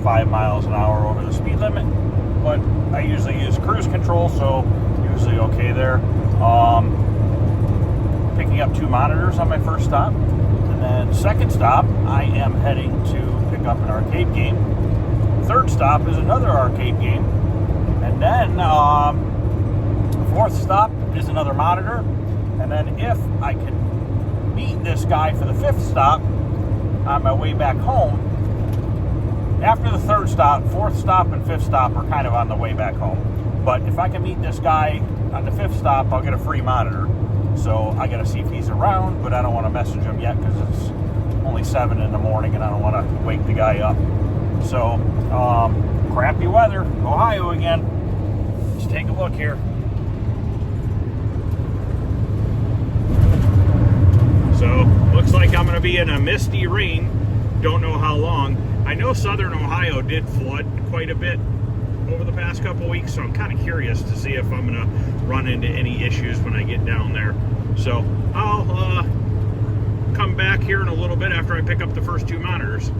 5 miles an hour over the speed limit, but I usually use cruise control, so usually okay there. Picking up 2 monitors on my first stop, and then second stop I am heading to pick up an arcade game. Third stop is another arcade game, and then fourth stop is another monitor, and then if I can meet this guy for the fifth stop on my way back home. After the third stop, fourth stop and fifth stop are kind of on the way back home, but if I can meet this guy on the fifth stop, I'll get a free monitor. So I gotta see if he's around, but I don't want to message him yet because it's only 7 in the morning and I don't want to wake the guy up. So crappy weather, Ohio again. Let's take a look here. So looks like I'm gonna be in a misty rain. Don't know how long. I know southern Ohio did flood quite a bit over the past couple weeks, so I'm kind of curious to see if I'm gonna run into any issues when I get down there. So I'll come back here in a little bit after I pick up the first 2 monitors.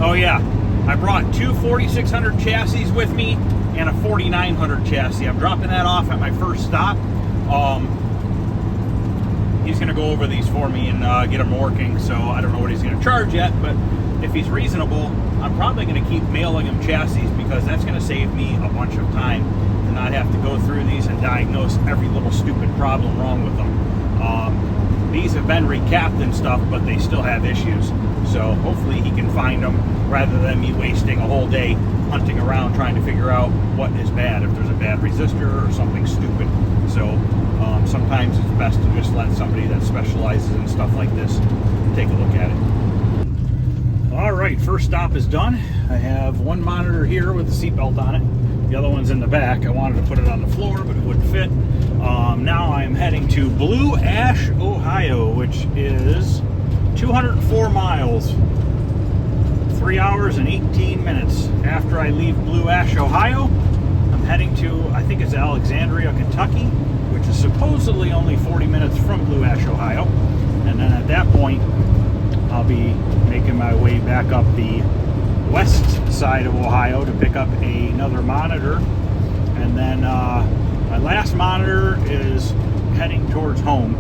Oh yeah, I brought 2 4600 chassis with me and a 4900 chassis. I'm dropping that off at my first stop. He's gonna go over these for me and get them working, so I don't know what he's gonna charge yet, but if he's reasonable, I'm probably going to keep mailing him chassis because that's going to save me a bunch of time to not have to go through these and diagnose every little stupid problem wrong with them. These have been recapped and stuff, but they still have issues. So hopefully he can find them rather than me wasting a whole day hunting around trying to figure out what is bad, if there's a bad resistor or something stupid. So sometimes it's best to just let somebody that specializes in stuff like this take a look at it. All right, first stop is done. I have 1 monitor here with the seatbelt on it. The other one's in the back. I wanted to put it on the floor, but it wouldn't fit. Now I'm heading to Blue Ash, Ohio, which is 204 miles, 3 hours and 18 minutes. After I leave Blue Ash, Ohio, I'm heading to, I think it's Alexandria, Kentucky, which is supposedly only 40 minutes from Blue Ash, Ohio. And then at that point, I'll be making my way back up the west side of Ohio to pick up another monitor, and then my last monitor is heading towards home,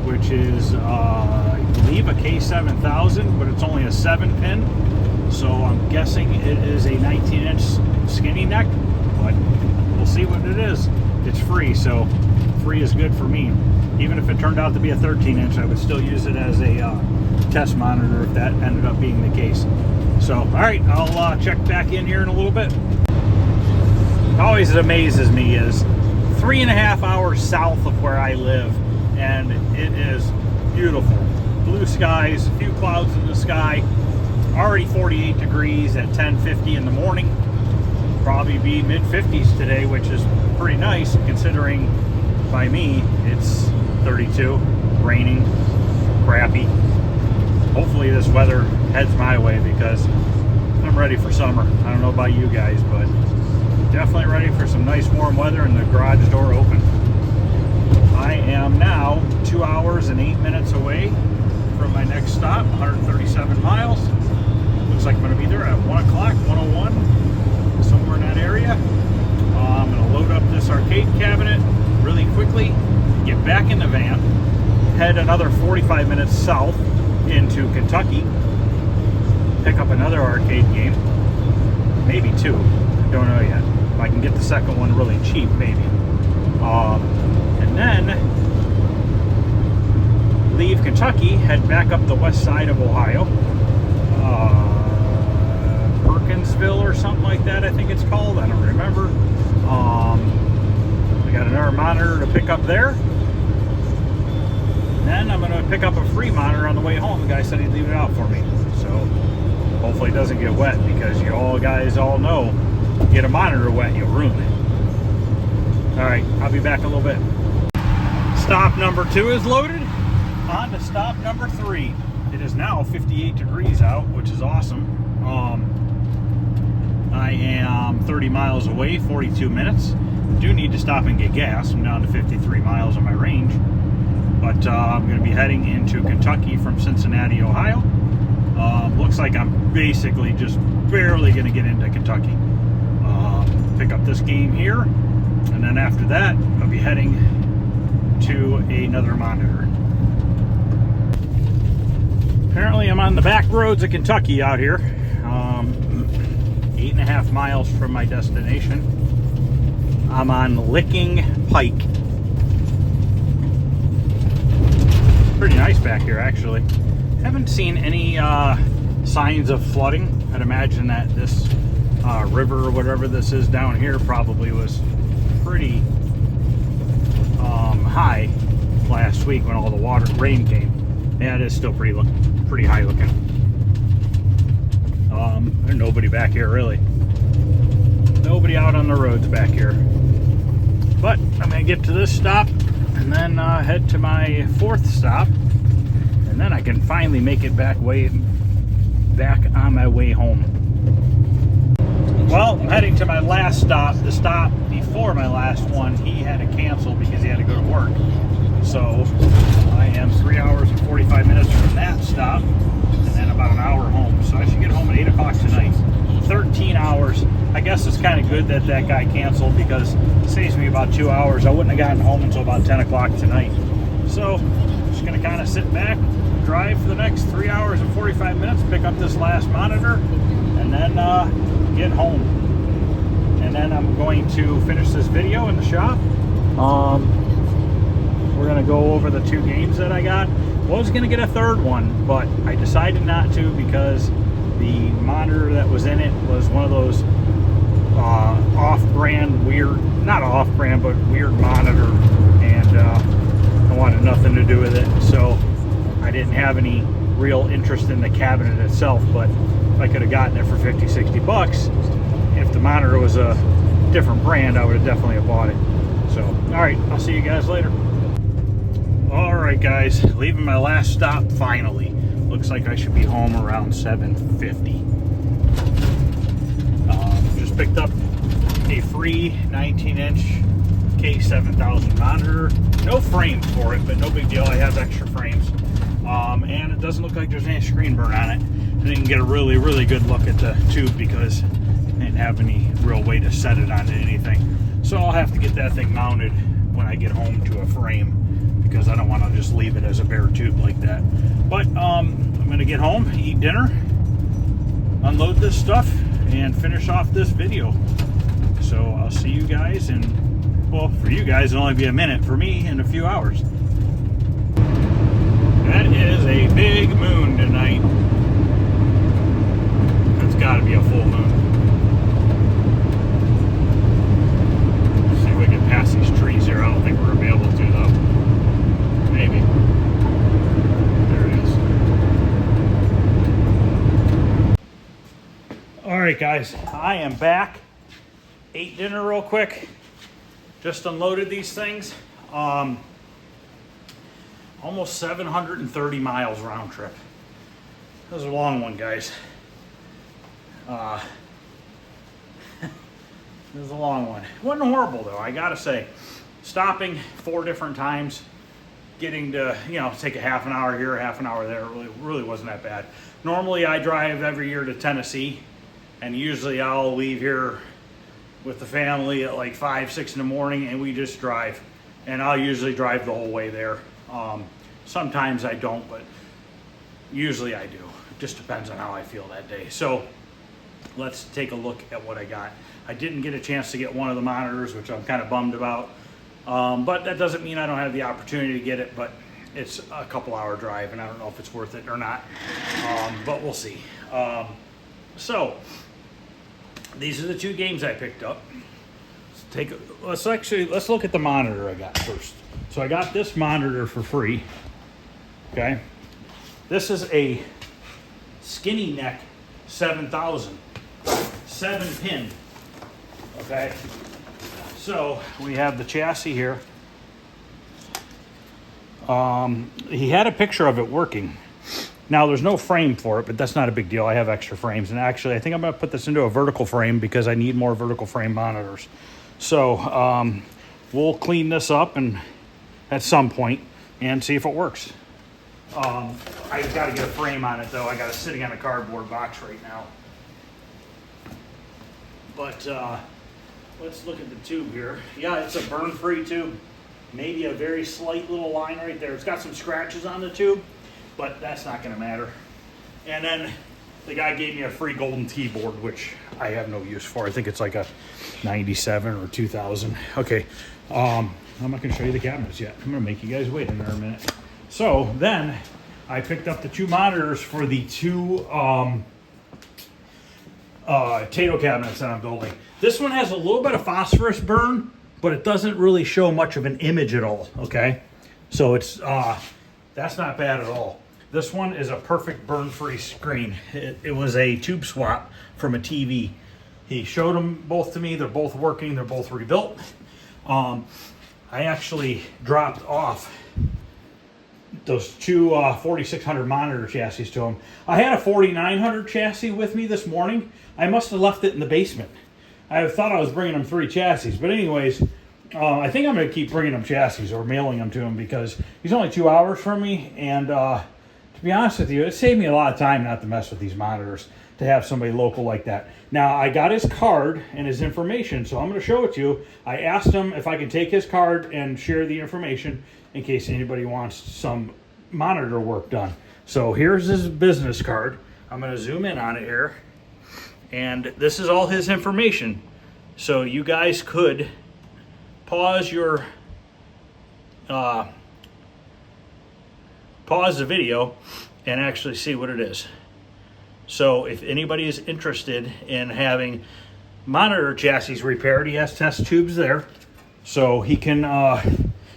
which is I believe a K7000, but it's only a 7-pin, so I'm guessing it is a 19-inch skinny neck, but we'll see what it is. It's free, so free is good for me. Even if it turned out to be a 13-inch, I would still use it as a test monitor if that ended up being the case. So, all right, I'll check back in here in a little bit. Always amazes me is 3.5 hours south of where I live, and it is beautiful. Blue skies, a few clouds in the sky, already 48 degrees at 10:50 in the morning. Probably be mid-50s today, which is pretty nice considering by me it's 32, raining, crappy. Hopefully this weather heads my way because I'm ready for summer. I don't know about you guys, but definitely ready for some nice warm weather and the garage door open. I am now 2 hours and 8 minutes away from my next stop, 137 miles. Looks like I'm going to be there at 1 o'clock, 1:01, somewhere in that area. I'm going to load up this arcade cabinet really quickly, get back in the van, head another 45 minutes south into Kentucky, pick up another arcade game, maybe 2, don't know yet. If I can get the second one really cheap, maybe. And then leave Kentucky, head back up the west side of Ohio, Perkinsville or something like that I think it's called, I don't remember. I got another monitor to pick up there. Then I'm going to pick up a free monitor on the way home. The guy said he'd leave it out for me. So hopefully it doesn't get wet, because you all guys all know, get a monitor wet, you'll ruin it. All right, I'll be back in a little bit. Stop number 2 is loaded. On to stop number 3. It is now 58 degrees out, which is awesome. I am 30 miles away, 42 minutes. Do need to stop and get gas. I'm down to 53 miles on my range. But I'm going to be heading into Kentucky from Cincinnati, Ohio. Looks like I'm basically just barely going to get into Kentucky. Pick up this game here, and then after that, I'll be heading to another monitor. Apparently, I'm on the back roads of Kentucky out here, 8.5 miles from my destination. I'm on Licking Pike. Pretty nice back here, actually. Haven't seen any signs of flooding. I'd imagine that this river or whatever this is down here probably was pretty high last week when all the rain came. Yeah, it is still pretty high looking. There's nobody back here really. Nobody out on the roads back here. But I'm gonna get to this stop and then head to my fourth stop, and then I can finally make it back on my way home. Well, I'm heading to my last stop. The stop before my last one, he had to cancel because he had to go to work. So I am 3 hours and 45 minutes from that stop, and then about an hour home. So I should get home at 8 o'clock tonight. 13 hours. I guess it's kind of good that that guy canceled because it saves me about 2 hours. I wouldn't have gotten home until about 10 o'clock tonight. So just going to kind of sit back, drive for the next 3 hours and 45 minutes, pick up this last monitor, and then get home. And then I'm going to finish this video in the shop. We're going to go over the 2 games that I got. Was going to get a third one, but I decided not to because the monitor that was in it was one of those off-brand weird, not off-brand, but weird monitor, and I wanted nothing to do with it. So I didn't have any real interest in the cabinet itself, but I could have gotten it for 50, 60 bucks. If the monitor was a different brand, I would have definitely have bought it. So, all right, I'll see you guys later. All right, guys, leaving my last stop finally. Looks like I should be home around 7:50. Just picked up a free 19-inch K7000 monitor. No frames for it, but no big deal. I have extra frames. And it doesn't look like there's any screen burn on it. I didn't get a really good look at the tube because I didn't have any real way to set it onto anything. So I'll have to get that thing mounted when I get home to a frame because I don't want to just leave it as a bare tube like that. But I'm going to get home, eat dinner, unload this stuff, and finish off this video. So I'll see you guys in, well, for you guys it'll only be a minute. For me, in a few hours. That is a big moon tonight. That's got to be a full moon. Let's see if we can pass these trees here. I don't think we're going to be able to though. Maybe. There it is. All right, guys. I am back. Ate dinner real quick. Just unloaded these things. Almost 730 miles round trip. That was a long one, guys. It was a long one. It wasn't horrible, though, I gotta say. Stopping 4 different times, getting to, take a half an hour here, a half an hour there, really wasn't that bad. Normally, I drive every year to Tennessee, and usually I'll leave here with the family at like 5, 6 in the morning, and we just drive. And I'll usually drive the whole way there. Sometimes I don't, but usually I do. It just depends on how I feel that day. So let's take a look at what I got. I didn't get a chance to get one of the monitors, which I'm kind of bummed about. But that doesn't mean I don't have the opportunity to get it, but it's a couple hour drive and I don't know if it's worth it or not. But we'll see. So these are the 2 games I picked up. Let's look at the monitor I got first. So I got this monitor for free. Okay. This is a skinny neck 7000, 7-pin. Okay. So we have the chassis here. He had a picture of it working. Now there's no frame for it, but that's not a big deal. I have extra frames, and actually I think I'm going to put this into a vertical frame because I need more vertical frame monitors. So we'll clean this up and at some point and see if it works. I got to get a frame on it though. I got it sitting on a cardboard box right now. But let's look at the tube here. Yeah, it's a burn-free tube. Maybe a very slight little line right there. It's got some scratches on the tube, but that's not going to matter. And then the guy gave me a free golden keyboard, which I have no use for. I think it's like a 97 or 2000. Okay, I'm not going to show you the cabinets yet. I'm going to make you guys wait in there a minute. So then I picked up the 2 monitors for the 2 Tato cabinets that I'm building. This one has a little bit of phosphorus burn, but it doesn't really show much of an image at all, okay? So it's that's not bad at all. This one is a perfect burn-free screen. It was a tube swap from a TV. He showed them both to me. They're both working. They're both rebuilt. I actually dropped off those 2 4600 monitor chassis to him. I had a 4900 chassis with me this morning. I must have left it in the basement. I thought I was bringing him 3 chassis, but anyways, I think I'm going to keep bringing him chassis or mailing them to him because he's only 2 hours from me, and to be honest with you, it saved me a lot of time not to mess with these monitors, to have somebody local like that. Now, I got his card and his information, so I'm going to show it to you. I asked him if I could take his card and share the information in case anybody wants some monitor work done. So here's his business card. I'm going to zoom in on it here. And this is all his information. So you guys could pause your pause the video and actually see what it is. So if anybody is interested in having monitor chassis repaired, he has test tubes there. So he can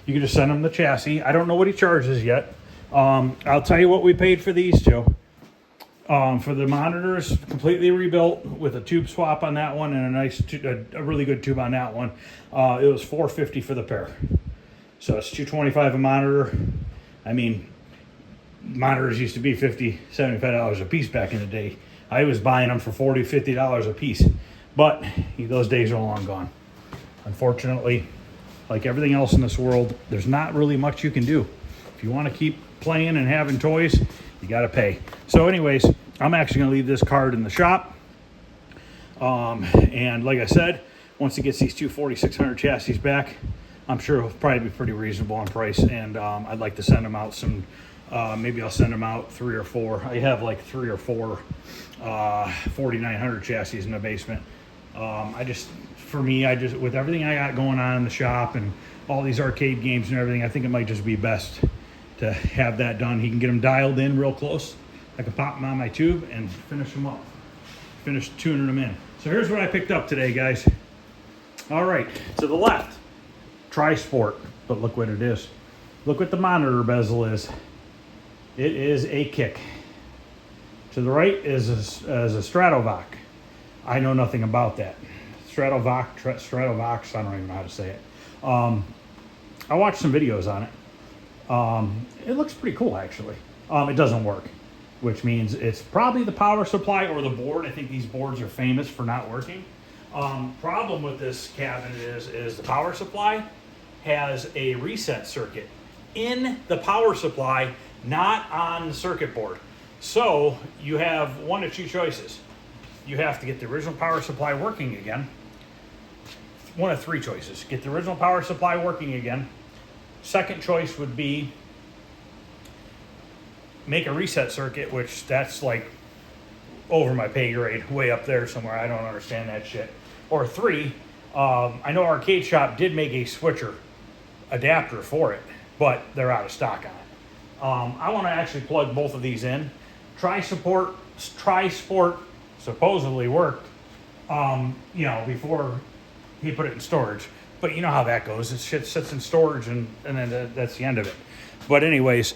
you can just send him the chassis. I don't know what he charges yet. I'll tell you what we paid for these 2. For the monitors, completely rebuilt with a tube swap on that one and a nice, a really good tube on that one. It was $450 for the pair. So it's $225 a monitor. I mean, monitors used to be $50, $75 a piece back in the day. I was buying them for $40, $50 a piece. But those days are long gone. Unfortunately, like everything else in this world, there's not really much you can do. If you want to keep playing and having toys, you got to pay. So anyways, I'm actually going to leave this card in the shop. And like I said, once he gets these 2 4600 chassis back, I'm sure it'll probably be pretty reasonable on price. And I'd like to send them out some, maybe I'll send them out 3 or 4. I have like 3 or 4 4900 chassis in the basement. For me, with everything I got going on in the shop and all these arcade games and everything, I think it might just be best to have that done. He can get them dialed in real close. I can pop them on my tube and finish them up. Finish tuning them in. So here's what I picked up today, guys. All right, to the left, Tri-Sport, but look what it is. Look what the monitor bezel is. It is a Kick. To the right is a Stratovox. I know nothing about that. Stratovox, I don't even know how to say it. I watched some videos on it. It looks pretty cool, actually. It doesn't work, which means it's probably the power supply or the board. I think these boards are famous for not working. Problem with this cabinet is the power supply has a reset circuit in the power supply, not on the circuit board. So you have 1 of 2 choices. You have to get the original power supply working again. 1 of 3 choices. Get the original power supply working again. Second choice would be make a reset circuit, which that's like over my pay grade, way up there somewhere. I don't understand that shit. Or 3, I know Arcade Shop did make a switcher adapter for it, but they're out of stock on it. I want to actually plug both of these in. Tri-Sport supposedly worked, before he put it in storage. But you know how that goes. This shit sits in storage and then that's the end of it. But anyways,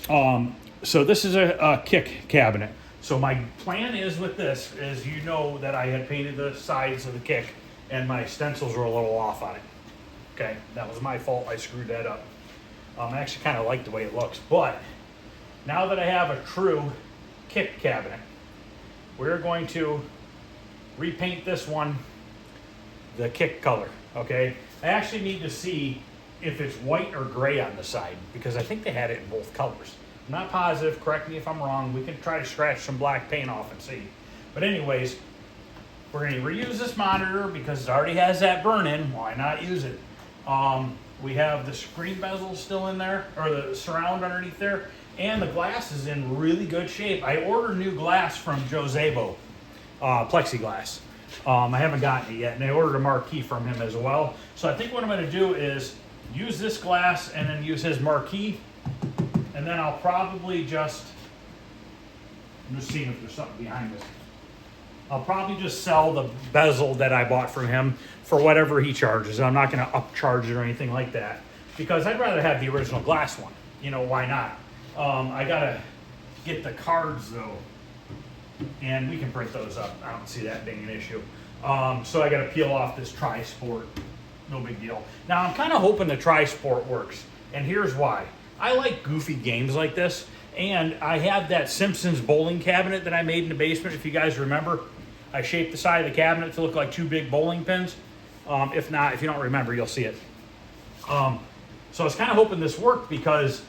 so this is a Kick cabinet. So my plan is with this is, you know, that I had painted the sides of the Kick and my stencils were a little off on it. Okay, that was my fault. I screwed that up. I actually kind of like the way it looks. But now that I have a true Kick cabinet, we're going to repaint this one the Kick color, okay? I actually need to see if it's white or gray on the side because I think they had it in both colors. I'm not positive, correct me if I'm wrong. We can try to scratch some black paint off and see. But anyways, we're going to reuse this monitor because it already has that burn-in. Why not use it? We have the screen bezel still in there, or the surround underneath there, and the glass is in really good shape. I ordered new glass from Josebo, plexiglass. I haven't gotten it yet, and I ordered a marquee from him as well. So I think what I'm going to do is use this glass and then use his marquee, and then I'll probably I'm just seeing if there's something behind this. I'll probably just sell the bezel that I bought from him for whatever he charges. I'm not going to upcharge it or anything like that, because I'd rather have the original glass one. You know, why not? I got to get the cards though, and we can print those up. I don't see that being an issue. So I got to peel off this Tri-Sport. No big deal. Now I'm kind of hoping the Tri-Sport works, and here's why. I like goofy games like this, and I have that Simpsons bowling cabinet that I made in the basement, if you guys remember. I shaped the side of the cabinet to look like 2 big bowling pins. If not, if you don't remember, you'll see it. So I was kind of hoping this worked, because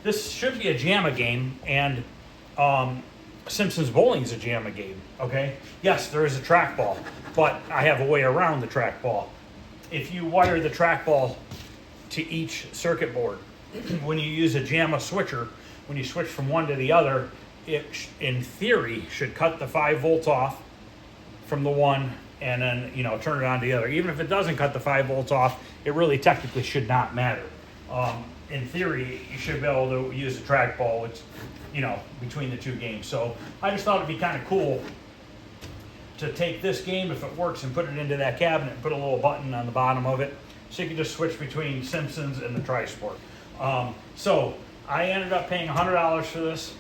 this should be a JAMA game, and Simpsons bowling is a JAMA game, okay? Yes, there is a trackball, but I have a way around the trackball. If you wire the trackball to each circuit board, when you use a JAMA switcher, when you switch from one to the other, it, in theory, should cut the 5 volts off from the one and then, you know, turn it on to the other. Even if it doesn't cut the 5 volts off, it really technically should not matter. In theory, you should be able to use a trackball, which, you know, between the 2 games. So I just thought it'd be kind of cool to take this game, if it works, and put it into that cabinet and put a little button on the bottom of it, so you can just switch between Simpsons and the Tri-Sport. So I ended up paying $100 for this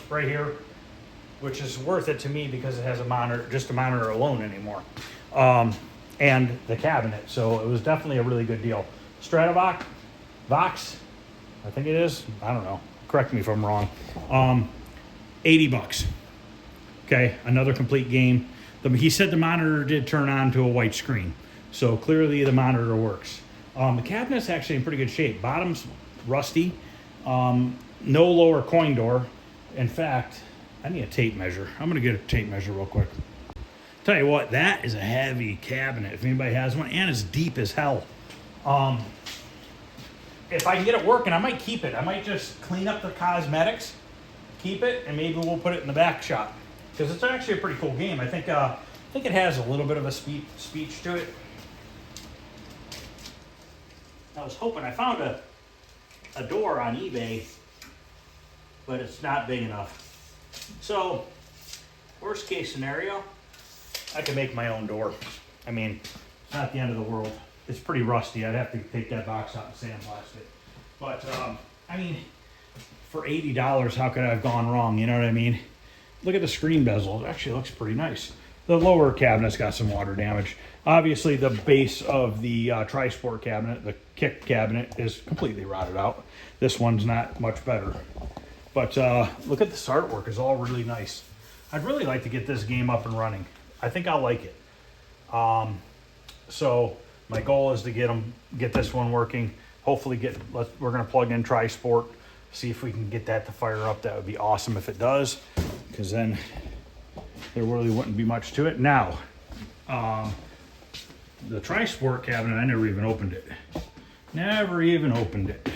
right here, which is worth it to me because it has a monitor, just a monitor alone anymore, and the cabinet. So it was definitely a really good deal. Stratovox, I think it is. I don't know. Correct me if I'm wrong. $80. Okay, another complete game. He said the monitor did turn on to a white screen, so clearly the monitor works. The cabinet's actually in pretty good shape. Bottom's rusty. No lower coin door. In fact, I need a tape measure. I'm going to get a tape measure real quick. Tell you what, that is a heavy cabinet if anybody has one, and it's deep as hell. If I can get it working, I might keep it. I might just clean up the cosmetics, keep it, and maybe we'll put it in the back shop, because it's actually a pretty cool game. I think it has a little bit of a speech to it. I was hoping I found a door on eBay, but it's not big enough. So, worst case scenario, I can make my own door. I mean, it's not the end of the world. It's pretty rusty. I'd have to take that box out and sandblast it. But, I mean, for $80, how could I have gone wrong? You know what I mean? Look at the screen bezel. It actually looks pretty nice. The lower cabinet's got some water damage. Obviously, the base of the Tri-Sport cabinet, the kick cabinet, is completely rotted out. This one's not much better. But look at this artwork. It's all really nice. I'd really like to get this game up and running. I think I'll like it. So my goal is to get this one working. Hopefully we're going to plug in Tri-Sport, see if we can get that to fire up. That would be awesome if it does, because then there really wouldn't be much to it. Now, the Tri-Sport cabinet, I never even opened it. Never even opened it.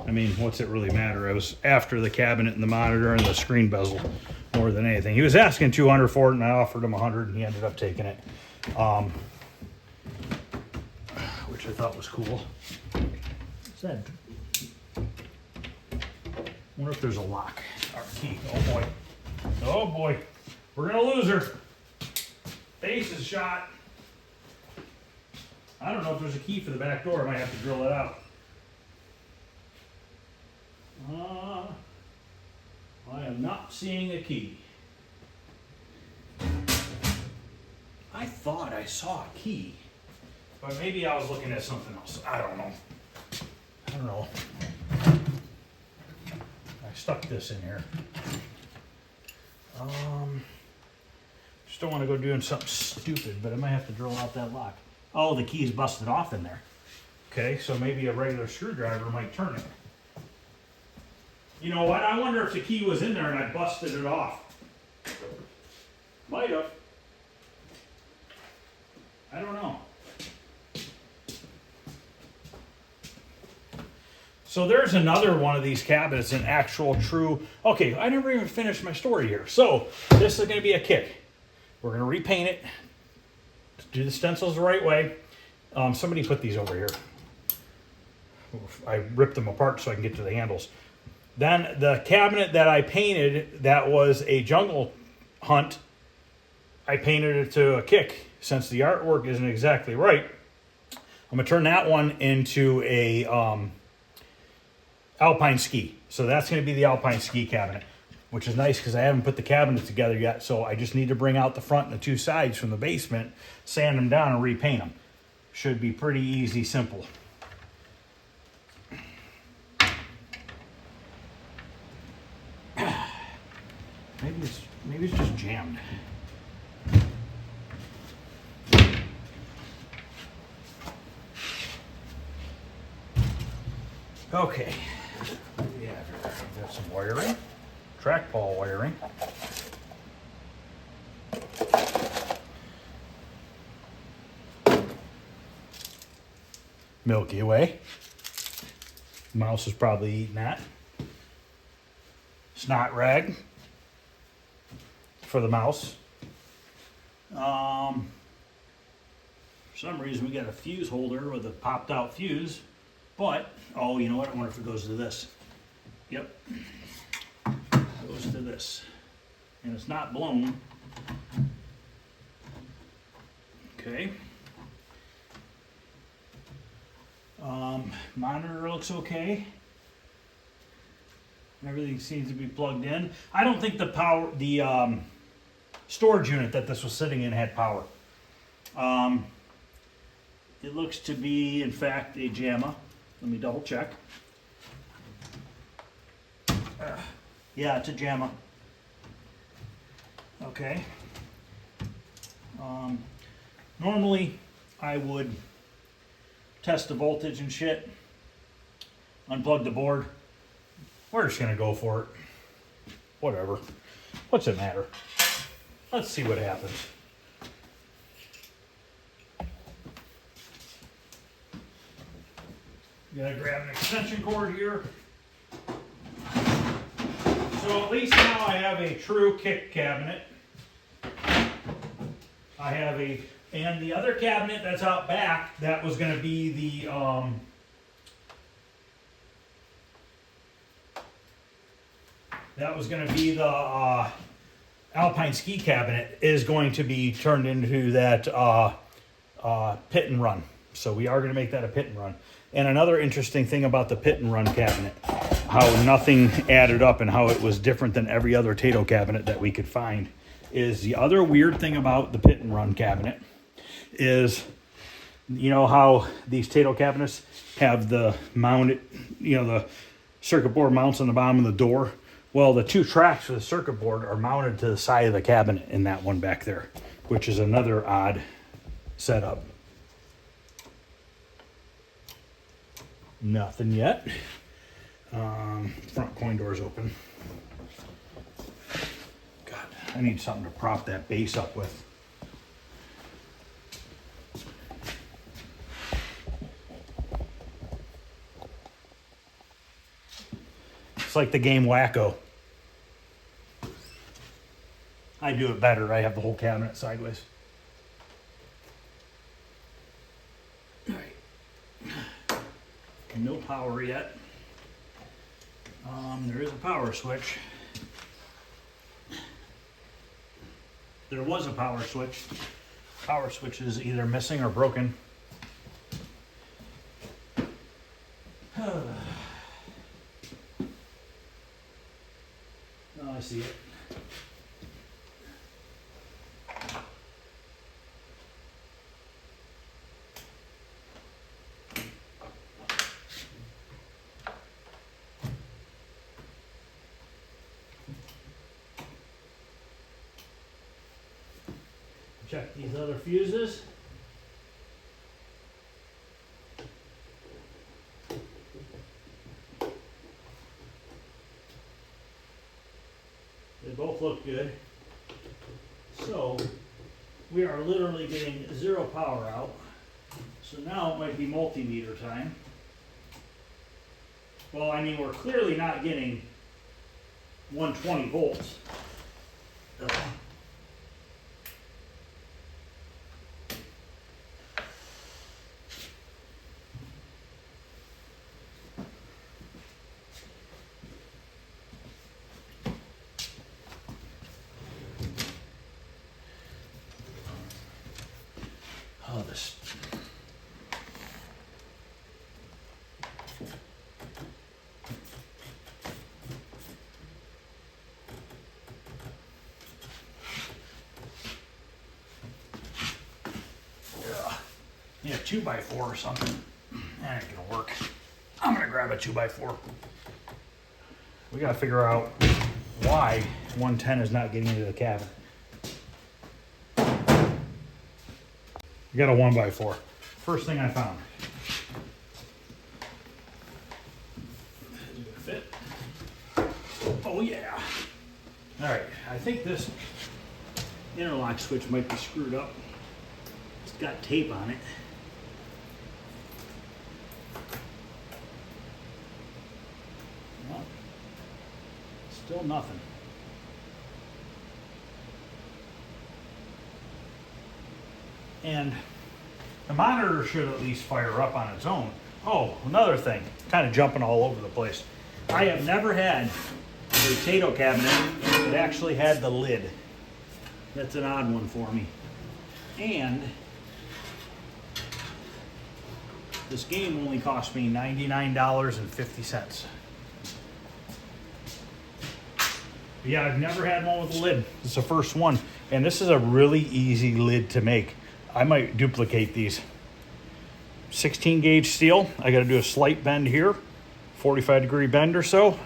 I mean, what's it really matter? It was after the cabinet and the monitor and the screen bezel more than anything. He was asking $200 for it, and I offered him $100, and he ended up taking it, which I thought was cool. What's that? I wonder if there's a lock or a key. Oh boy. Oh boy. We're gonna lose her. Base is shot. I don't know if there's a key for the back door. I might have to drill it out. I am not seeing a key. I thought I saw a key, but maybe I was looking at something else. I don't know. I stuck this in here. Just don't want to go doing something stupid, but I might have to drill out that lock. Oh, the key's busted off in there. Okay, so maybe a regular screwdriver might turn it. You know what? I wonder if the key was in there and I busted it off. Might have. I don't know. So there's another one of these cabinets, an actual true... Okay, I never even finished my story here. So this is going to be a kick. We're going to repaint it. Do the stencils the right way. Somebody put these over here. I ripped them apart so I can get to the handles. Then the cabinet that I painted, that was a jungle hunt, I painted it to a kick. Since the artwork isn't exactly right, I'm going to turn that one into a alpine ski. So that's going to be the alpine ski cabinet, which is nice because I haven't put the cabinet together yet. So I just need to bring out the front and the two sides from the basement, sand them down, and repaint them. Should be pretty easy, simple. Maybe it's just jammed. Okay. Yeah, I've got some wiring, trackball wiring. Milky Way. Mouse is probably eating that. Snot rag for the mouse. For some reason we got a fuse holder with a popped out fuse, but, oh, you know what? I wonder if it goes to this. Yep. It goes to this. And it's not blown. Okay. Monitor looks okay. Everything seems to be plugged in. I don't think the storage unit that this was sitting in had power. It looks to be, in fact, a JAMA. Let me double check. Yeah, it's a JAMA. Okay. Normally, I would test the voltage and shit, unplug the board. We're just gonna go for it. Whatever. What's it matter? Let's see what happens. Gotta grab an extension cord here. So at least now I have a true kick cabinet. I have and the other cabinet that's out back, that was gonna be the, Alpine ski cabinet, is going to be turned into that pit and run. So we are going to make that a pit and run. And another interesting thing about the pit and run cabinet, how nothing added up and how it was different than every other Tato cabinet that we could find, is the other weird thing about the pit and run cabinet is, you know how these Tato cabinets have the mounted, the circuit board mounts on the bottom of the door? Well, the two tracks for the circuit board are mounted to the side of the cabinet in that one back there, which is another odd setup. Nothing yet. Front coin door's open. God, I need something to prop that base up with. It's like the game Wacko. I do it better. I have the whole cabinet sideways. All right. No power yet. There is a power switch. There was a power switch. Power switch is either missing or broken. Oh, I see it. Check these other fuses. both look good. So we are literally getting 0 power out. So now it might be multimeter time. Well, I mean, we're clearly not getting 120 volts. Oh, this. Yeah, 2x4 or something. That ain't gonna work. I'm gonna grab a 2x4. We gotta figure out why 110 is not getting into the cabin. We got a 1x4. First thing I found. Is it gonna fit? Oh yeah. All right, I think this interlock switch might be screwed up. It's got tape on it. Well, still nothing. And the monitor should at least fire up on its own. Oh, another thing, kind of jumping all over the place. I have never had a potato cabinet that actually had the lid. That's an odd one for me. And this game only cost me $99.50. Yeah, I've never had one with a lid. It's the first one. And this is a really easy lid to make. I might duplicate these. 16 gauge steel. I got to do a slight bend here, 45-degree bend or so,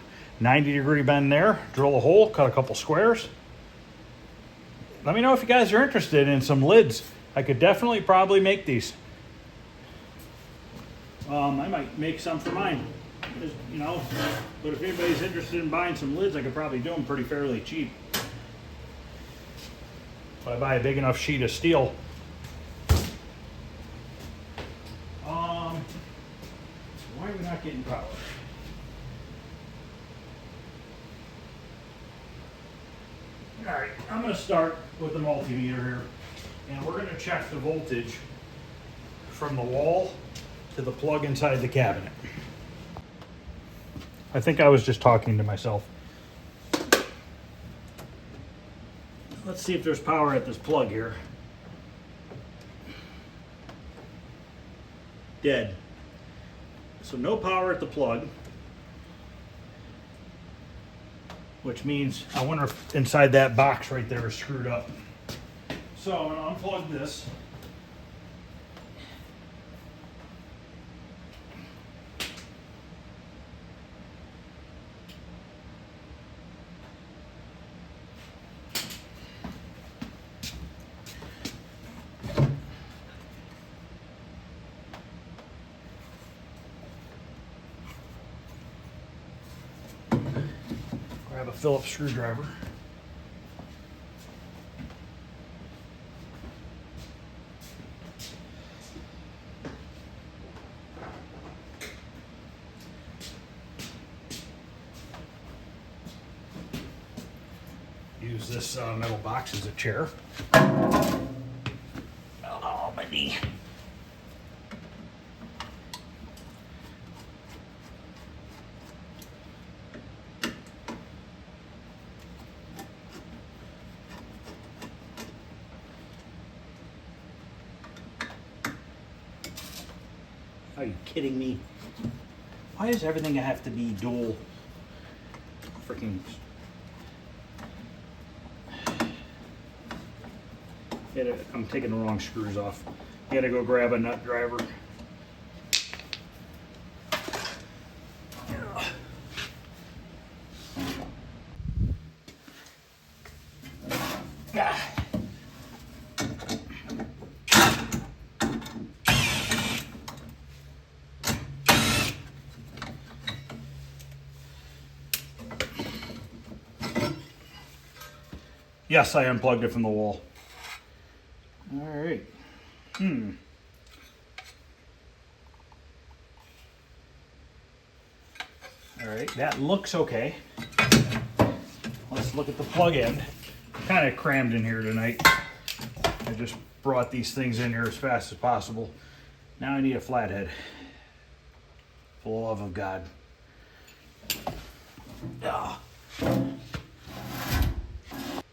90-degree bend there, drill a hole, cut a couple squares. Let me know if you guys are interested in some lids. I could definitely probably make these. I might make some for mine, you know, but if anybody's interested in buying some lids, I could probably do them pretty fairly cheap. If I buy a big enough sheet of steel. Why are we not getting power? All right, I'm going to start with the multimeter here, and we're going to check the voltage from the wall to the plug inside the cabinet. I think I was just talking to myself. Let's see if there's power at this plug here. Dead. So no power at the plug, which means I wonder if inside that box right there is screwed up. So I'm going to unplug this. Grab a Phillips screwdriver. Use this metal box as a chair. Oh, my knee. Are you kidding me? Why does everything have to be dual freaking... I'm taking the wrong screws off. I gotta go grab a nut driver. Yes, I unplugged it from the wall. All right. All right, that looks okay. Let's look at the plug end. Kind of crammed in here tonight. I just brought these things in here as fast as possible. Now I need a flathead. For the love of God. Ah.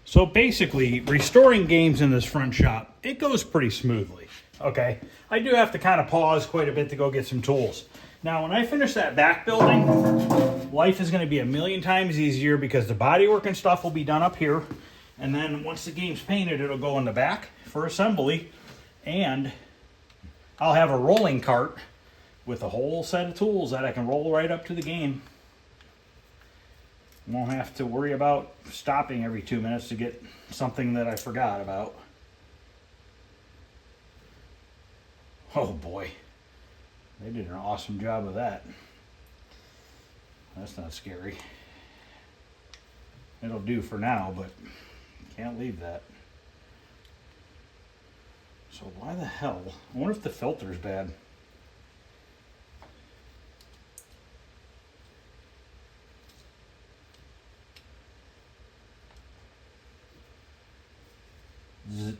So basically, restoring games in this front shop, it goes pretty smoothly, okay? I do have to kind of pause quite a bit to go get some tools. Now, when I finish that back building, life is going to be a million times easier because the bodywork and stuff will be done up here. And then once the game's painted, it'll go in the back for assembly. And I'll have a rolling cart with a whole set of tools that I can roll right up to the game. Won't have to worry about stopping every 2 minutes to get something that I forgot about. Oh boy, they did an awesome job of that. That's not scary. It'll do for now, but can't leave that. So why the hell? I wonder if the filter's bad. Zzz.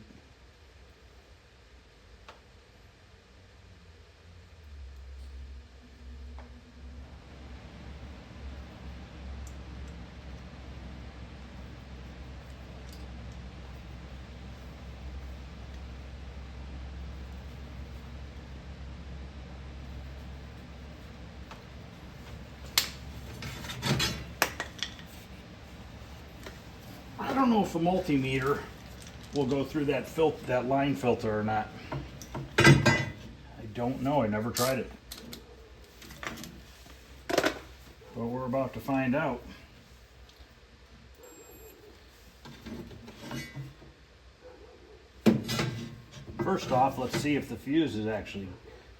I don't know if a multimeter will go through that line filter or not. I don't know. I never tried it. But we're about to find out. First off, let's see if the fuse is actually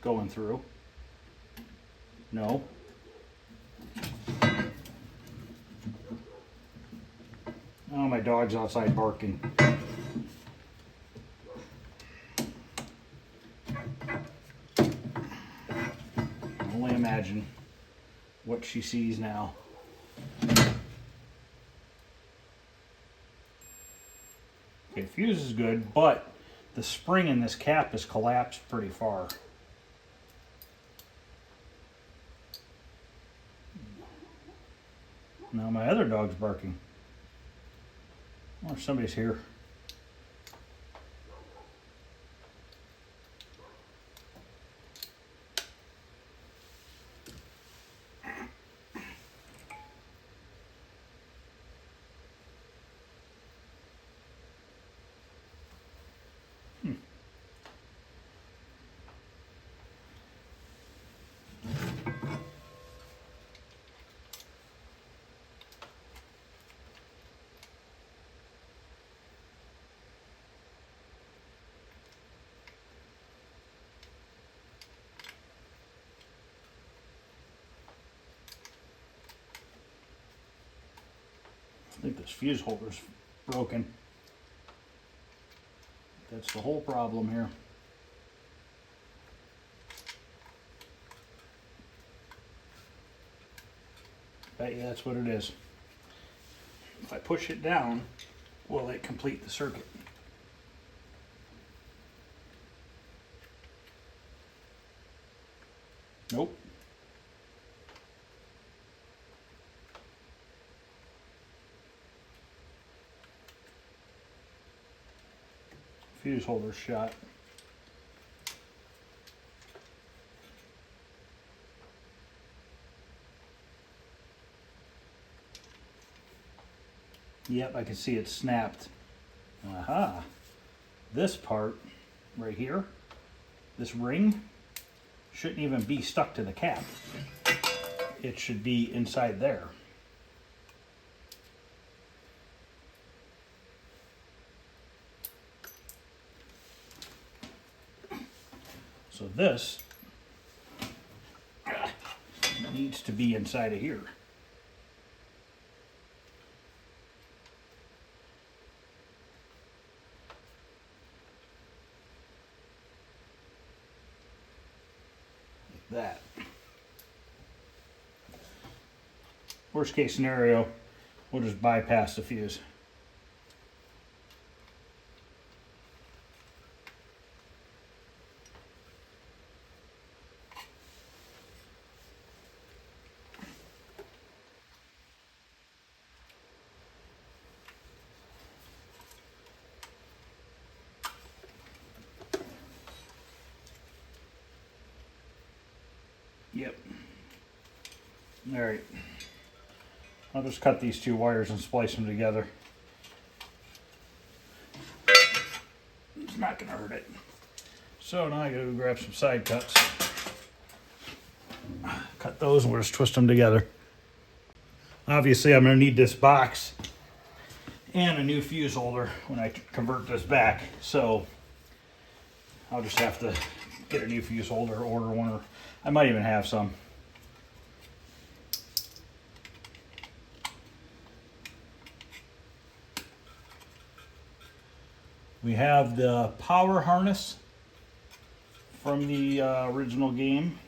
going through. No. Oh, my dog's outside barking. Only imagine what she sees now. Okay, fuse is good, but the spring in this cap is collapsed pretty far. Now my other dog's barking. Oh, somebody's here. I think this fuse holder's broken. That's the whole problem here. Bet you that's what it is. If I push it down, will it complete the circuit? Nope. Fuse holder shot. Yep, I can see it snapped. Aha. This part right here, this ring, shouldn't even be stuck to the cap. It should be inside there. So this needs to be inside of here. that. Worst case scenario, we'll just bypass the fuse. Yep. All right. I'll just cut these two wires and splice them together. It's not going to hurt it. So now I got to grab some side cuts. Cut those and we'll just twist them together. Obviously, I'm going to need this box and a new fuse holder when I convert this back. So I'll just have to get a new fuse holder, order one, or I might even have some. We have the power harness from the original game.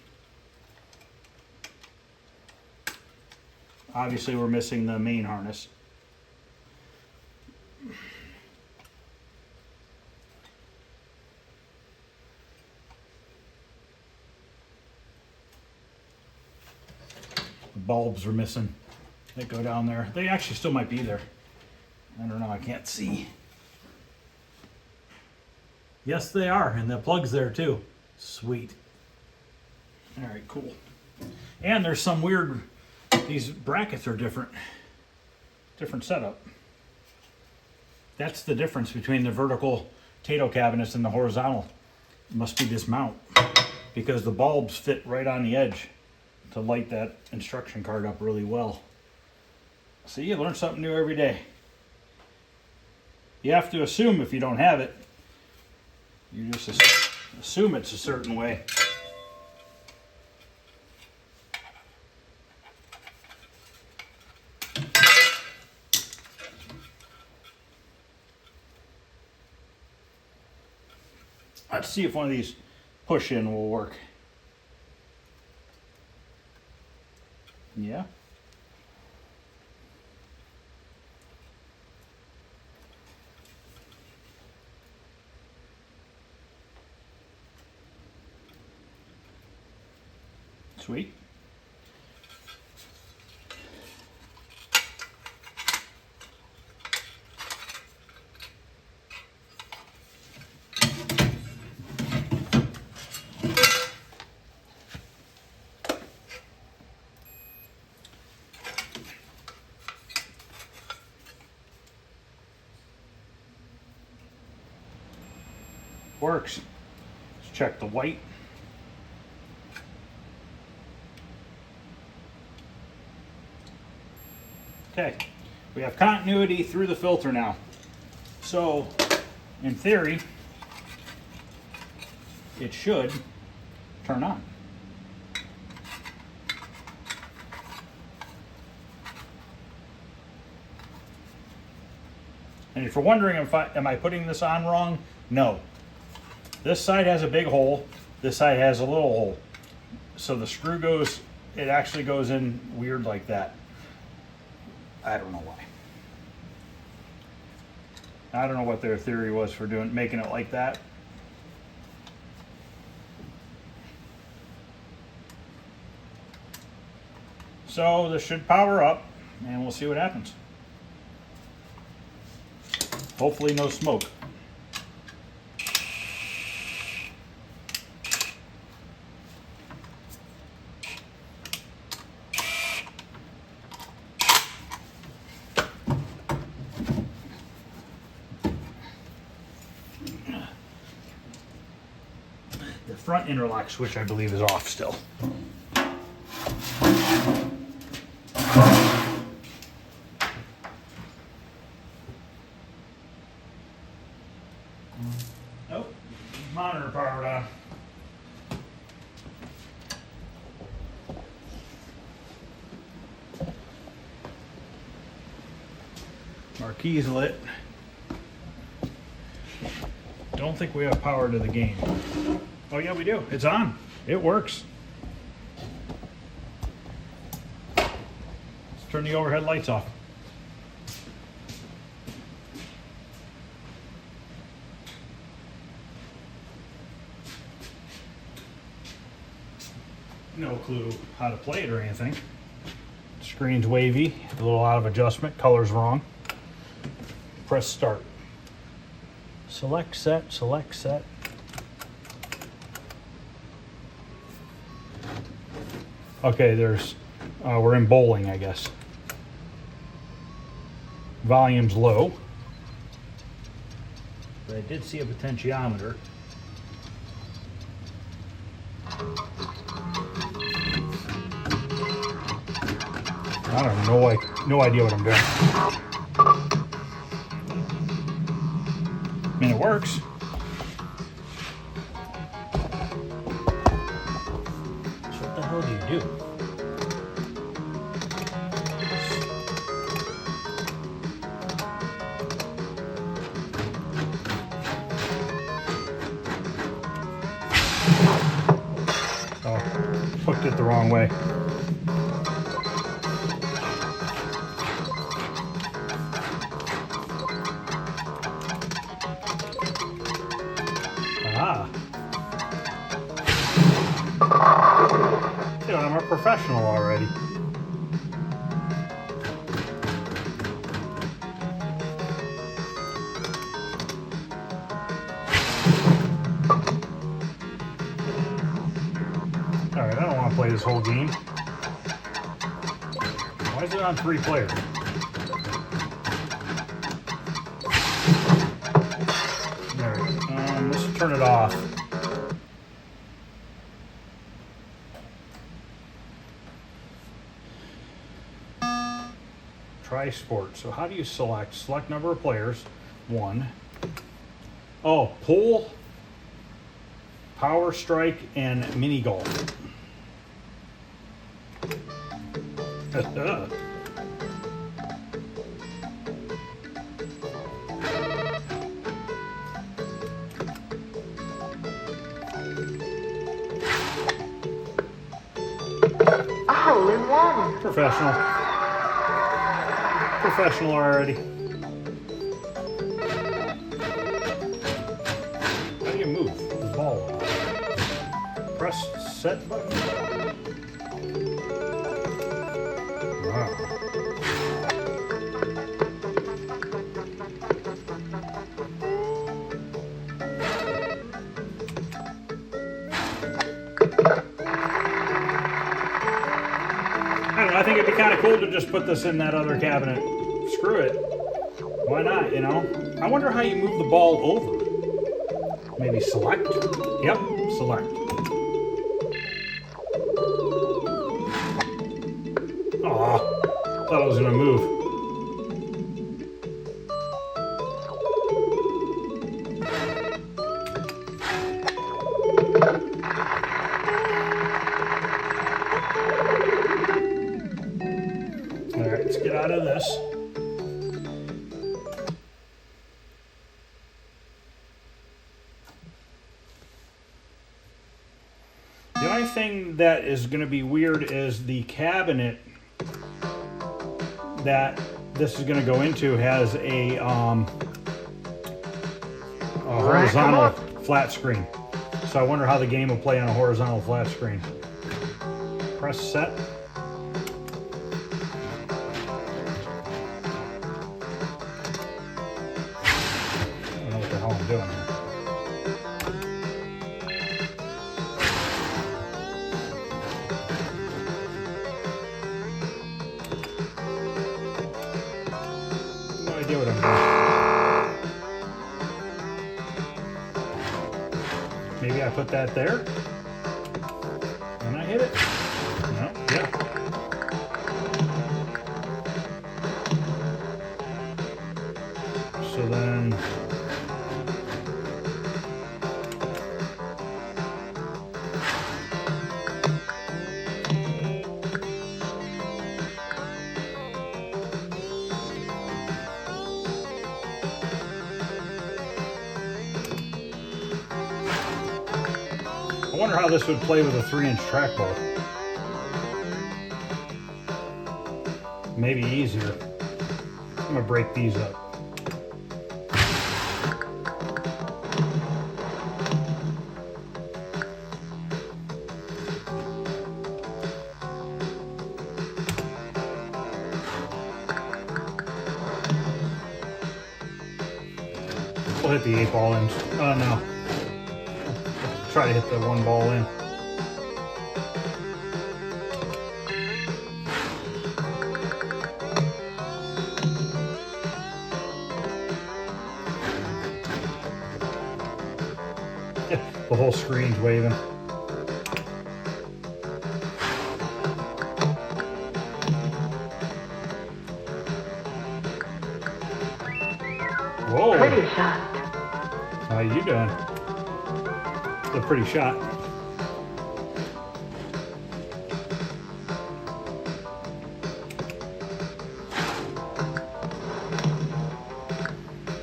Obviously, we're missing the main harness. The bulbs are missing. They go down there. They actually still might be there. I don't know. I can't see. Yes, they are, and the plug's there too. Sweet. All right, cool. And there's some weird, these brackets are different setup. That's the difference between the vertical tato cabinets and the horizontal. It must be this mount, because the bulbs fit right on the edge to light that instruction card up really well. See, you learn something new every day. You have to assume if you don't have it. You just assume it's a certain way. Let's see if one of these push-in will work. Yeah. Sweet. Works. Let's check the white. Okay, we have continuity through the filter now. So, in theory, it should turn on. And if you're wondering if am I putting this on wrong? No. This side has a big hole, this side has a little hole. So the screw goes, it actually goes in weird like that. I don't know why. I don't know what their theory was for making it like that. So this should power up and we'll see what happens. Hopefully no smoke. The front interlock switch, I believe, is off still. Nope, monitor powered on. Marquee's lit. Don't think we have power to the game. Oh yeah, we do. It's on. It works. turn the overhead lights off. No clue how to play it or anything. Screen's wavy, a little out of adjustment, color's wrong. Press start. Select set, select set. Okay, we're in bowling, I guess. Volume's low. But I did see a potentiometer. I don't know, no idea what I'm doing. I mean, it works. So what the hell do you do? Oh, hooked it the wrong way. Ah. Dude, I'm a professional already. Alright, I don't want to play this whole game. Why is it on 3 players? Alright, let's turn it off. Tri-Sport. So how do you select? Select number of players. 1. Oh, pool, power strike, and mini golf. A hole in one. Professional. Professional already. How do you move the ball? Press set button. Wow. I think it'd be kind of cool to just put this in that other cabinet. Screw it. Why not, you know? I wonder how you move the ball over. Maybe select? Yep, select. Aw, thought I was gonna move. Alright, let's get out of this. The only thing that is going to be weird is the cabinet that this is going to go into has a horizontal flat screen. So I wonder how the game will play on a horizontal flat screen. Press set. I don't know what the hell I'm doing here. No idea what I'm doing. Maybe I put that there and I hit it. No, yeah. So then I wonder how this would play with a 3-inch trackball. maybe easier. I'm gonna break these up. We'll hit the 8-ball in. Oh no. Try to hit the 1 ball in. The whole screen's waving. Whoa. Pretty shot. How you doing? It's a pretty shot.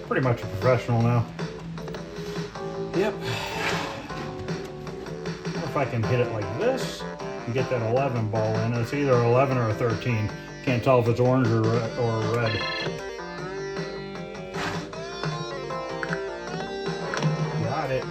Pretty much a professional now. Yep. If I can hit it like this and get that 11 ball in, it's either 11 or a 13. Can't tell if it's orange or red. Got it.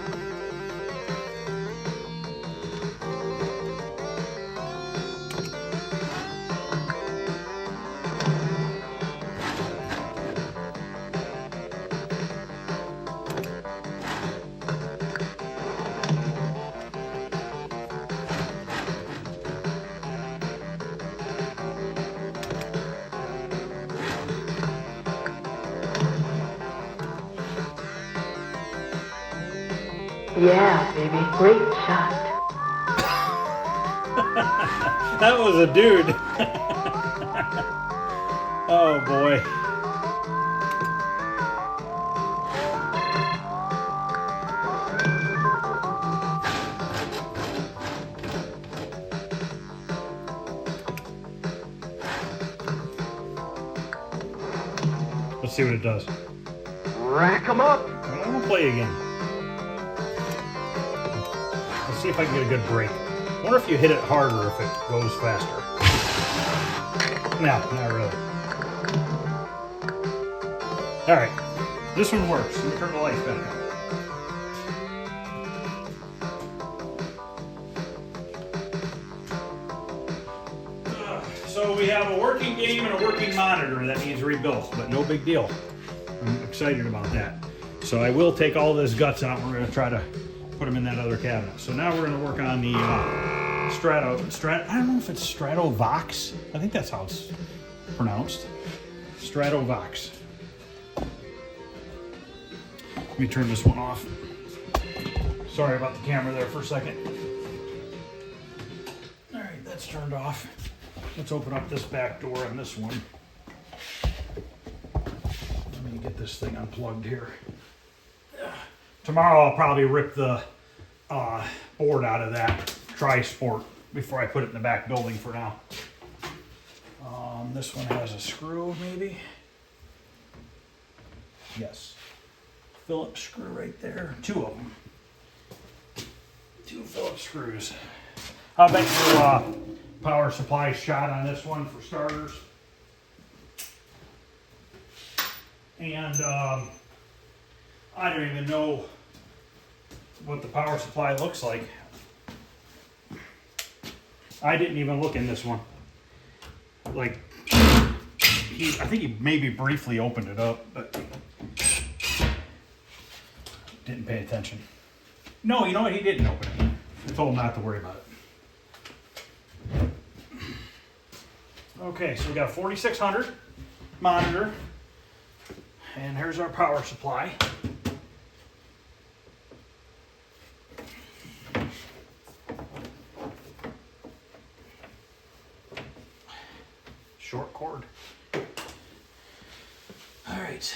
Yeah, baby. Great shot. That was a dude. Oh boy. Let's see what it does. Rack 'em up. I'm gonna play again. Let's see if I can get a good break. I wonder if you hit it harder if it goes faster. No, not really. All right, this one works. Let me turn the lights back on. So we have a working game and a working monitor that needs rebuilt, but no big deal. I'm excited about that. So I will take all this guts out. We're going to try to put them in that other cabinet. So now we're going to work on the I don't know if it's Stratovox. I think that's how it's pronounced. Stratovox. Let me turn this one off. Sorry about the camera there for a second. All right, that's turned off. Let's open up this back door on this one. Let me get this thing unplugged here. Tomorrow I'll probably rip the board out of that Tri-Sport before I put it in the back building for now. This one has a screw, maybe. Yes. Phillips screw right there. 2 of them. 2 Phillips screws. I'll bet your power supply shot on this one for starters. And I don't even know what the power supply looks like. I didn't even look in this one. Like, I think he maybe briefly opened it up, but didn't pay attention. No, you know what? He didn't open it. I told him not to worry about it. Okay, so we got a 4600 monitor, and here's our power supply. Short cord. All right,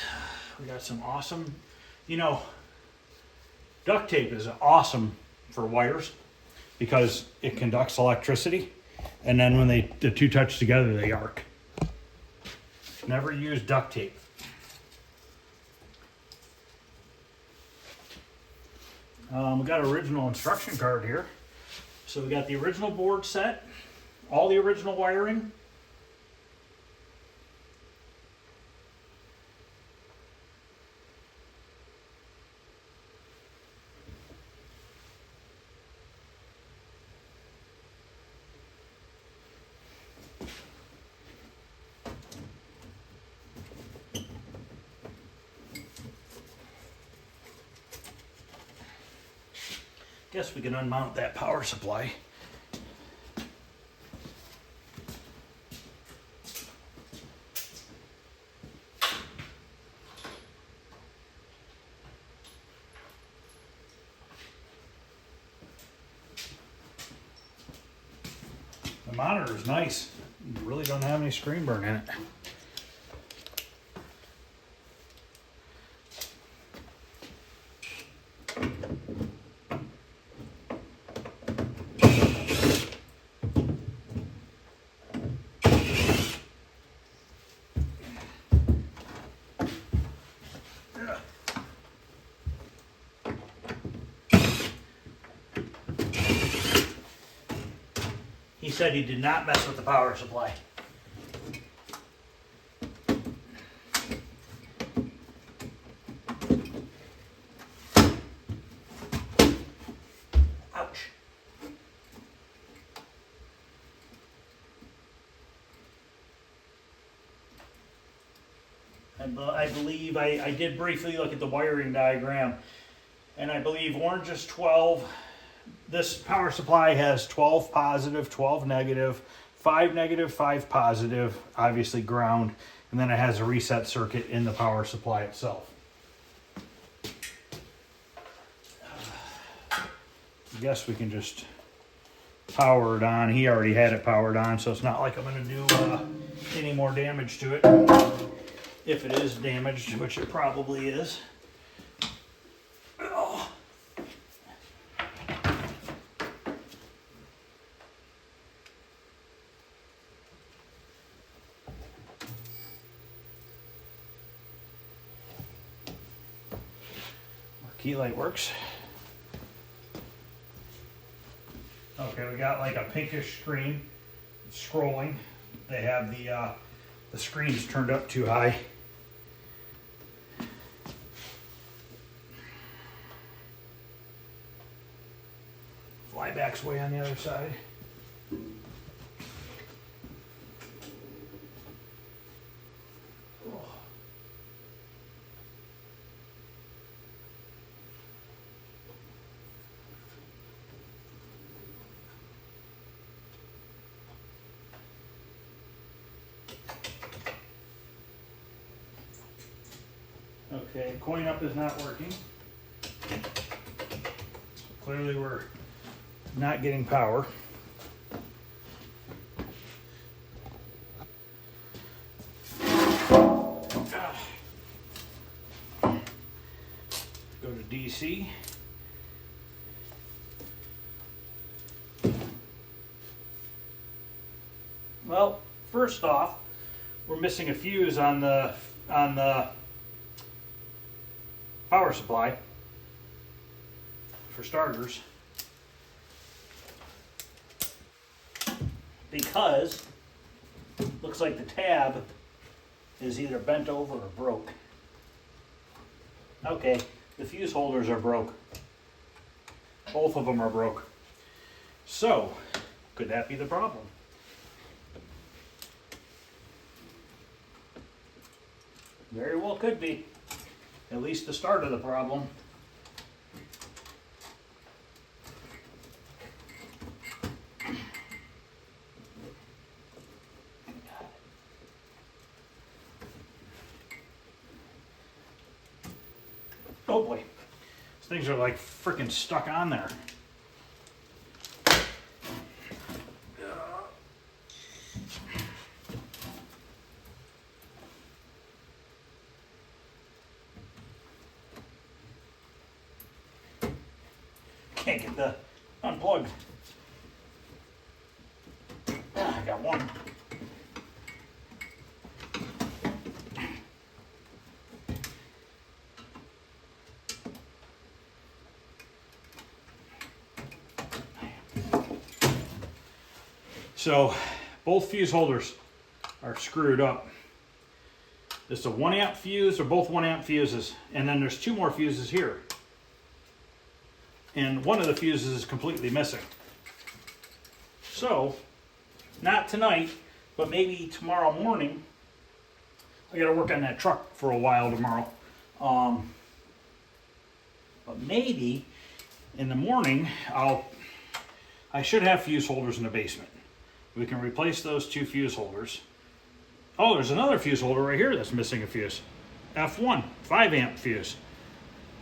we got some awesome, duct tape is awesome for wires because it conducts electricity, and then when the 2 touch together, they arc. Never use duct tape. We got an original instruction card here. So we got the original board set, all the original wiring. Guess we can unmount that power supply. The monitor is nice. You really don't have any screen burn in it. He said he did not mess with the power supply. Ouch. I believe I did briefly look at the wiring diagram, and I believe orange is 12. This power supply has 12 positive, 12 negative, 5 negative, 5 positive, obviously ground, and then it has a reset circuit in the power supply itself. I guess we can just power it on. He already had it powered on, so it's not like I'm going to do any more damage to it. If it is damaged, which it probably is. Oh. Key light works. Okay, we got like a pinkish screen. It's scrolling. They have the screens turned up too high. Flyback's way on the other side. Okay, coin up is not working. Clearly we're not getting power. Go to DC. Well, first off, we're missing a fuse on the power supply, for starters, because looks like the tab is either bent over or broke. Okay, the fuse holders are broke. Both of them are broke. So, could that be the problem? Very well could be. At least the start of the problem. Oh boy, these things are like freaking stuck on there. Can't get the unplugged. I got one. So both fuse holders are screwed up. It's a 1 amp fuse, or both 1 amp fuses, and then there's 2 more fuses here. And one of the fuses is completely missing. So, not tonight, but maybe tomorrow morning. I gotta work on that truck for a while tomorrow. But maybe in the morning, I should have fuse holders in the basement. We can replace those 2 fuse holders. Oh, there's another fuse holder right here that's missing a fuse. F1, 5 amp fuse.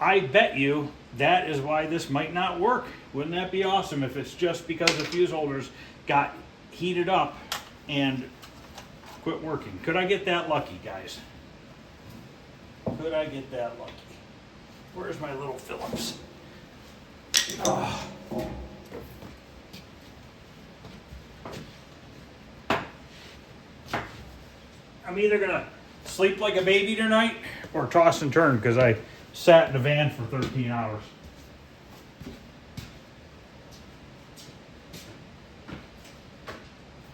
I bet you that is why this might not work. Wouldn't that be awesome if it's just because the fuse holders got heated up and quit working? Could I get that lucky, guys? Could I get that lucky? Where's my little Phillips? Oh. I'm either gonna sleep like a baby tonight or toss and turn because I sat in the van for 13 hours.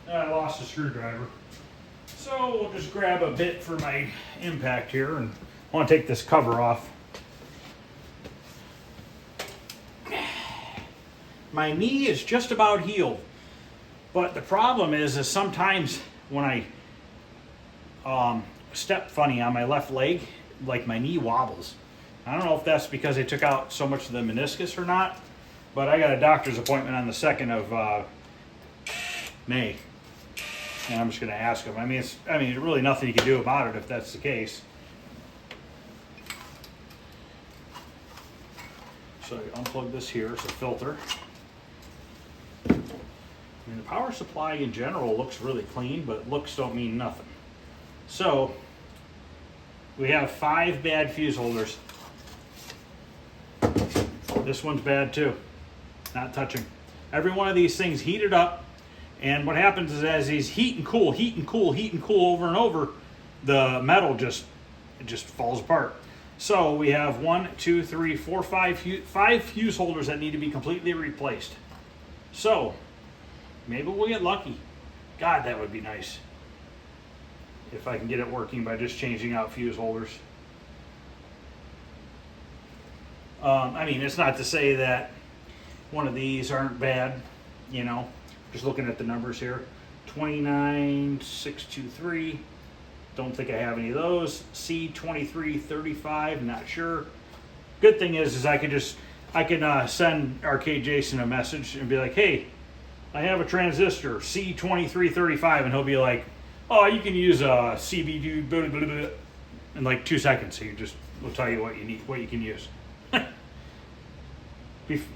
I lost a screwdriver. So we'll just grab a bit for my impact here, and I want to take this cover off. My knee is just about healed, but the problem is sometimes when I step funny on my left leg, like my knee wobbles. I don't know if that's because they took out so much of the meniscus or not, but I got a doctor's appointment on the 2nd of May, and I'm just going to ask him. I mean, there's really nothing you can do about it if that's the case. So you unplug this here. It's a filter. I mean, the power supply in general looks really clean, but looks don't mean nothing. So we have 5 bad fuse holders. This one's bad too. Not touching. Every one of these things heated up, and what happens is as these heat and cool over and over, the metal just falls apart. So we have 1, 2, 3, 4, 5 fuse holders that need to be completely replaced. So maybe we'll get lucky. God, that would be nice if I can get it working by just changing out fuse holders. I mean, it's not to say that one of these aren't bad, you know, just looking at the numbers here. 29623, don't think I have any of those. C2335, not sure. Good thing is I can send Arcade Jason a message and be like, hey, I have a transistor, C2335, and he'll be like, oh, you can use a CB blah, blah, blah, blah, in like 2 seconds. We'll tell you what you need, what you can use.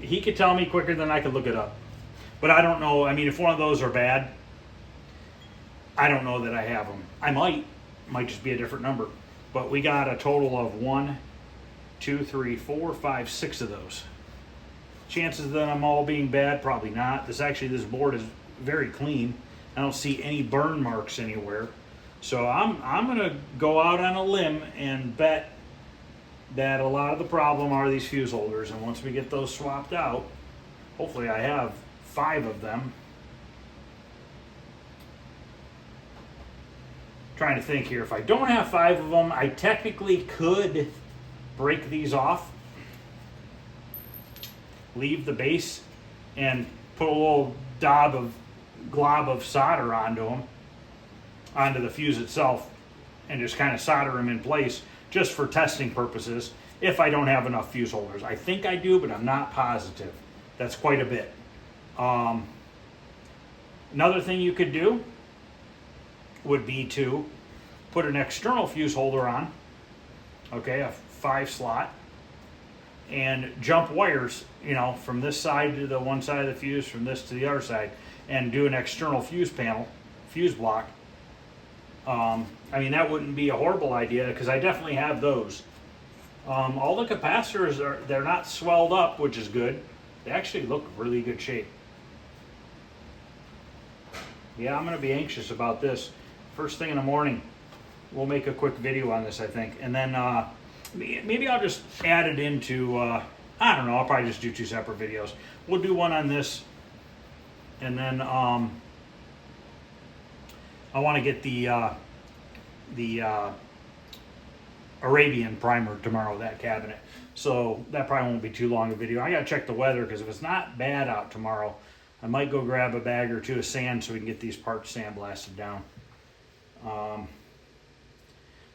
He could tell me quicker than I could look it up. But I don't know. I mean, if one of those are bad, I don't know that I have them. I might just be a different number. But we got a total of 1, 2, 3, 4, 5, 6 of those. Chances that I'm all being bad, probably not. This board is very clean. I don't see any burn marks anywhere. So I'm gonna go out on a limb and bet that a lot of the problem are these fuse holders, and once we get those swapped out, hopefully I have 5 of them. Trying to think here. If I don't have 5 of them, I technically could break these off, leave the base, and put a little glob of solder onto the fuse itself, and just kind of solder them in place just for testing purposes if I don't have enough fuse holders. I think I do, but I'm not positive. That's quite a bit. Another thing you could do would be to put an external fuse holder on, okay, a 5 slot, and jump wires, you know, from this side to the one side of the fuse, from this to the other side, and do an external fuse block. I mean, that wouldn't be a horrible idea because I definitely have those. All the capacitors they're not swelled up, which is good. They actually look really good shape. Yeah, I'm going to be anxious about this. First thing in the morning, we'll make a quick video on this, I think. And then maybe I'll just add it into, I don't know, I'll probably just do 2 separate videos. We'll do one on this. And then I want to get the Arabian primer tomorrow, that cabinet. So that probably won't be too long a video. I got to check the weather because if it's not bad out tomorrow, I might go grab a bag or 2 of sand so we can get these parts sandblasted down.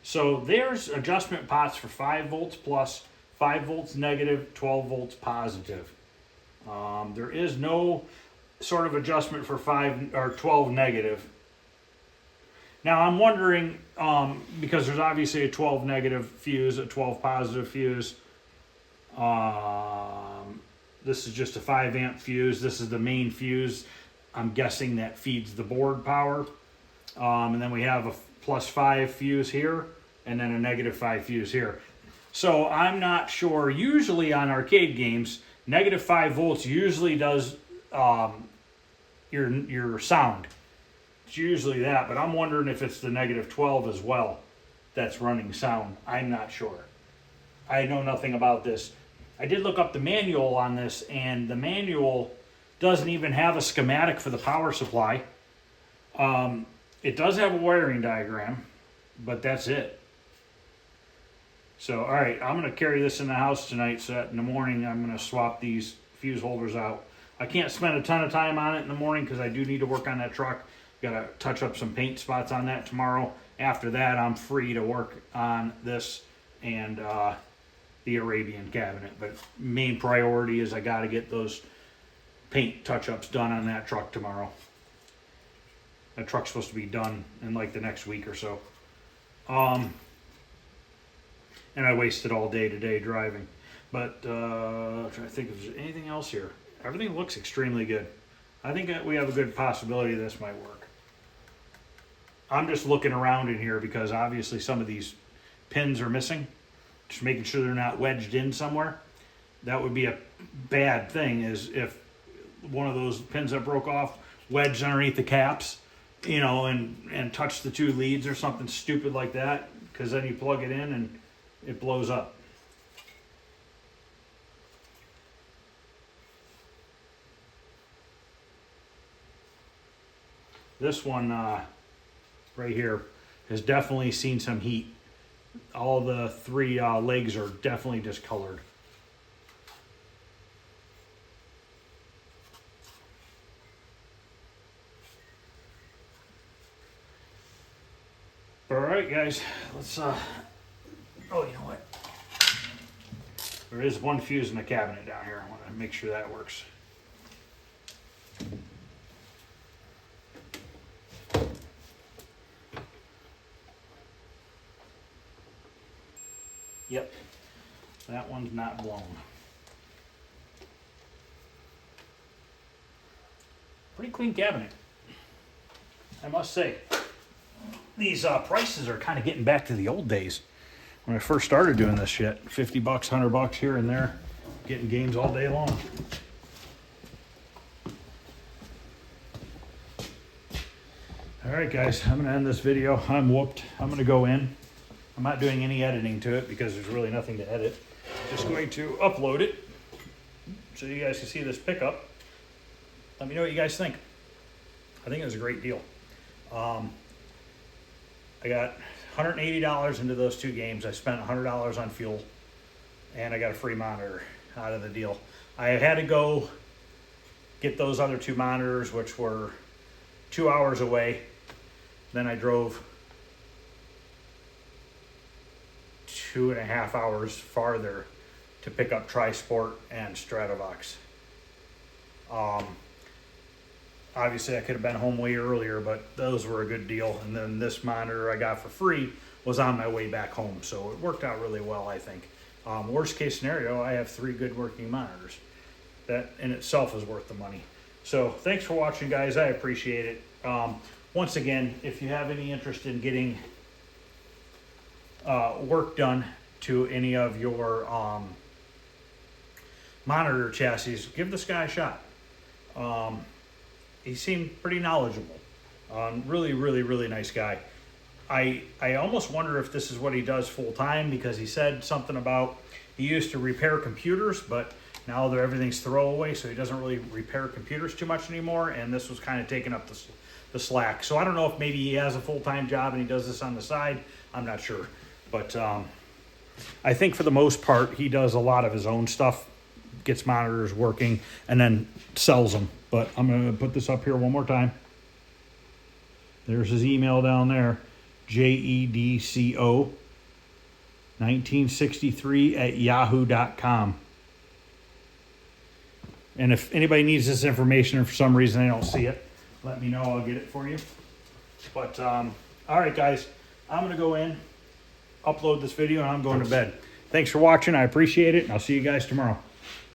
So there's adjustment pots for 5 volts plus, 5 volts negative, 12 volts positive. There is no sort of adjustment for 5 or 12 negative. Now I'm wondering, because there's obviously a 12 negative fuse, a 12 positive fuse. This is just a 5 amp fuse. This is the main fuse. I'm guessing that feeds the board power. And then we have a +5 fuse here, and then a -5 fuse here. So I'm not sure. Usually on arcade games, -5 volts usually does your sound. It's usually that, but I'm wondering if it's the -12 as well that's running sound. I'm not sure. I know nothing about this. I did look up the manual on this, and the manual doesn't even have a schematic for the power supply. It does have a wiring diagram, but that's it. So, all right, I'm going to carry this in the house tonight, so that in the morning I'm going to swap these fuse holders out. I can't spend a ton of time on it in the morning because I do need to work on that truck. Got to touch up some paint spots on that tomorrow. After that, I'm free to work on this and the Arabian cabinet. But main priority is I got to get those paint touch-ups done on that truck tomorrow. That truck's supposed to be done in like the next week or so. And I wasted all day today driving. But I'm trying to think if there's anything else here. Everything looks extremely good. I think that we have a good possibility this might work. I'm just looking around in here because obviously some of these pins are missing. Just making sure they're not wedged in somewhere. That would be a bad thing, is if one of those pins that broke off wedged underneath the caps, you know, and touched the 2 leads or something stupid like that, because then you plug it in and it blows up. This one right here has definitely seen some heat. All the 3 legs are definitely discolored. All right, guys, let's oh, you know what? There is one fuse in the cabinet down here. I want to make sure that works. Yep, that one's not blown. Pretty clean cabinet, I must say. These prices are kind of getting back to the old days when I first started doing this shit. $50, $100 here and there, getting games all day long. All right, guys, I'm gonna end this video. I'm whooped. I'm gonna go in. I'm not doing any editing to it because there's really nothing to edit. Just going to upload it so you guys can see this pickup. Let me know what you guys think. I think it was a great deal. I got $180 into those 2 games. I spent $100 on fuel, and I got a free monitor out of the deal. I had to go get those other 2 monitors, which were 2 hours away. Then I drove 2.5 hours farther to pick up Tri-Sport and Stratovox. Obviously, I could have been home way earlier, but those were a good deal. And then this monitor I got for free was on my way back home, so it worked out really well, I think. Worst case scenario, I have 3 good working monitors. That in itself is worth the money. So thanks for watching, guys. I appreciate it. Once again, if you have any interest in getting work done to any of your monitor chassis, give this guy a shot. He seemed pretty knowledgeable. Really, really, really nice guy. I almost wonder if this is what he does full time, because he said something about he used to repair computers, but now everything's throwaway, so he doesn't really repair computers too much anymore, and this was kind of taking up the slack. So I don't know if maybe he has a full-time job and he does this on the side. I'm not sure. But I think for the most part, he does a lot of his own stuff, gets monitors working, and then sells them. But I'm going to put this up here one more time. There's his email down there, jedco1963@yahoo.com. And if anybody needs this information and for some reason they don't see it, let me know. I'll get it for you. But, all right, guys, I'm going to go in, upload this video, and I'm going to bed. Thanks for watching. I appreciate it, and I'll see you guys tomorrow.